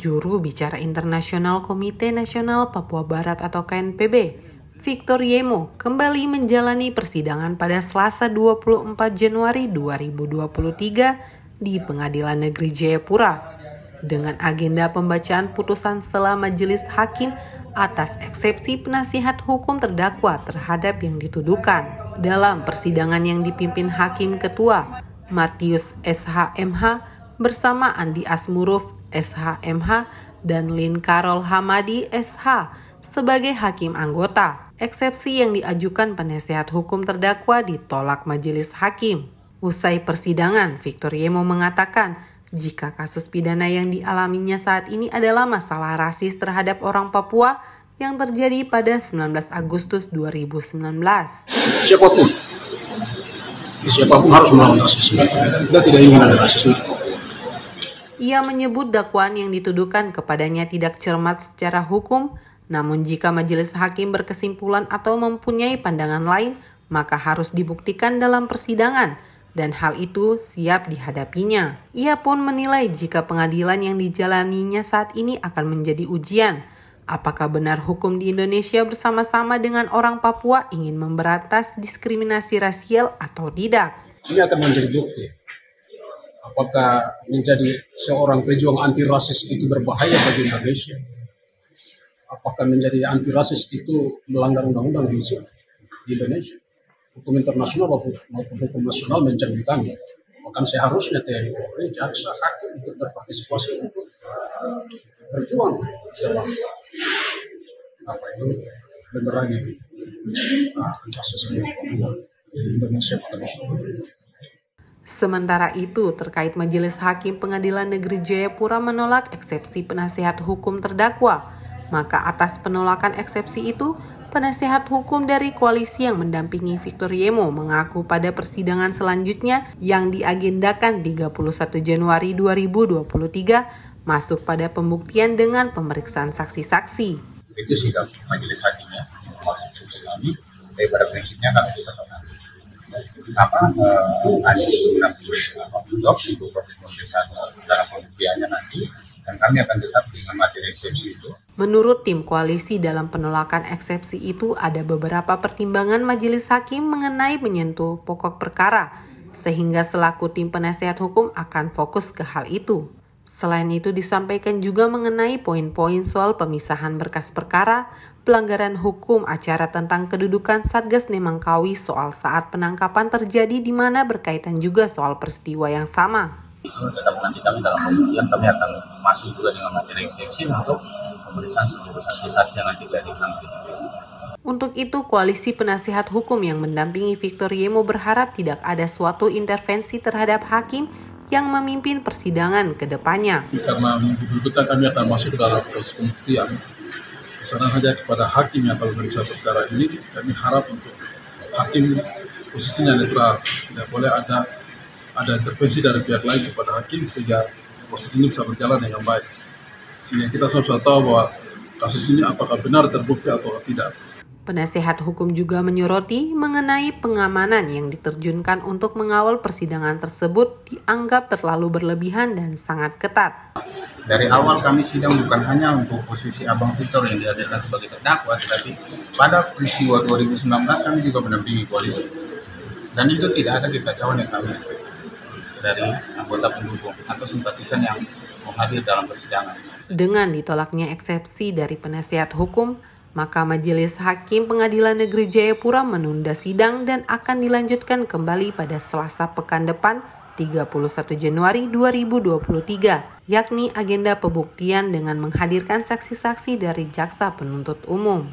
Juru bicara internasional Komite Nasional Papua Barat atau KNPB, Victor Yemo, kembali menjalani persidangan pada Selasa 24 Januari 2023 di Pengadilan Negeri Jayapura dengan agenda pembacaan putusan setelah Majelis Hakim atas eksepsi penasihat hukum terdakwa terhadap yang dituduhkan. Dalam persidangan yang dipimpin Hakim Ketua Matius SHMH bersama Andi Asmuruf SHMH dan Lin Karol Hamadi SH sebagai hakim anggota. Eksepsi yang diajukan penasehat hukum terdakwa ditolak majelis hakim. Usai persidangan, Victor Yemo mengatakan jika kasus pidana yang dialaminya saat ini adalah masalah rasis terhadap orang Papua yang terjadi pada 19 Agustus 2019. Siapapun harus melawan rasisme. Kita tidak ingin ada rasisme. Ia menyebut dakwaan yang dituduhkan kepadanya tidak cermat secara hukum, namun jika majelis hakim berkesimpulan atau mempunyai pandangan lain, maka harus dibuktikan dalam persidangan, dan hal itu siap dihadapinya. Ia pun menilai jika pengadilan yang dijalaninya saat ini akan menjadi ujian. Apakah benar hukum di Indonesia bersama-sama dengan orang Papua ingin memberantas diskriminasi rasial atau tidak? Ini akan menjadi bukti. Apakah menjadi seorang pejuang anti rasis itu berbahaya bagi Indonesia? Apakah menjadi anti rasis itu melanggar undang-undang di Indonesia? Hukum internasional maupun hukum nasional menjamin kami. Bahkan seharusnya TNI, Polri, jaksa, hakim ikut berpartisipasi untuk berjuang dalam benerannya kasus di Indonesia. Sementara itu, terkait Majelis Hakim Pengadilan Negeri Jayapura menolak eksepsi penasehat hukum terdakwa, maka atas penolakan eksepsi itu, penasehat hukum dari koalisi yang mendampingi Victor Yemo mengaku pada persidangan selanjutnya yang diagendakan 31 Januari 2023 masuk pada pembuktian dengan pemeriksaan saksi-saksi. Itu sidang majelis hakimnya, maksud kami, daripada prinsipnya kami tetap untuk proses pemeriksaan dalam pembuktiannya nanti, dan kami akan tetap dengan materi eksepsi itu. Menurut tim koalisi, dalam penolakan eksepsi itu ada beberapa pertimbangan majelis hakim mengenai menyentuh pokok perkara, sehingga selaku tim penasehat hukum akan fokus ke hal itu. Selain itu disampaikan juga mengenai poin-poin soal pemisahan berkas perkara, pelanggaran hukum acara tentang kedudukan Satgas Nemangkawi soal saat penangkapan terjadi di mana berkaitan juga soal peristiwa yang sama. Tetap nanti kami dalam pembuktian kami akan masuk juga dengan materi eksepsi untuk pemeriksaan seluruh saksi-saksi yang nanti dihadirkan. Untuk itu, koalisi penasehat hukum yang mendampingi Victor Yemo berharap tidak ada suatu intervensi terhadap hakim yang memimpin persidangan ke depannya. Karena betul-betul kami akan masuk dalam proses pembuktian, pesanan saja kepada hakim yang akan memeriksa perkara ini, kami harap untuk hakim posisinya netral, tidak boleh ada intervensi dari pihak lain kepada hakim sehingga proses ini bisa berjalan dengan baik. Sehingga kita sama-sama tahu bahwa kasus ini apakah benar terbukti atau tidak. Penasehat hukum juga menyoroti mengenai pengamanan yang diterjunkan untuk mengawal persidangan tersebut dianggap terlalu berlebihan dan sangat ketat. Dari awal kami sidang bukan hanya untuk posisi Abang Victor yang dihadirkan sebagai terdakwa, tetapi pada peristiwa 2019 kami juga mendampingi polisi. Dan itu tidak ada kekacauan yang kami dari anggota pendukung atau simpatisan yang mau hadir dalam persidangan. Dengan ditolaknya eksepsi dari penasehat hukum, maka Majelis Hakim Pengadilan Negeri Jayapura menunda sidang dan akan dilanjutkan kembali pada Selasa pekan depan 31 Januari 2023, yakni agenda pembuktian dengan menghadirkan saksi-saksi dari jaksa penuntut umum.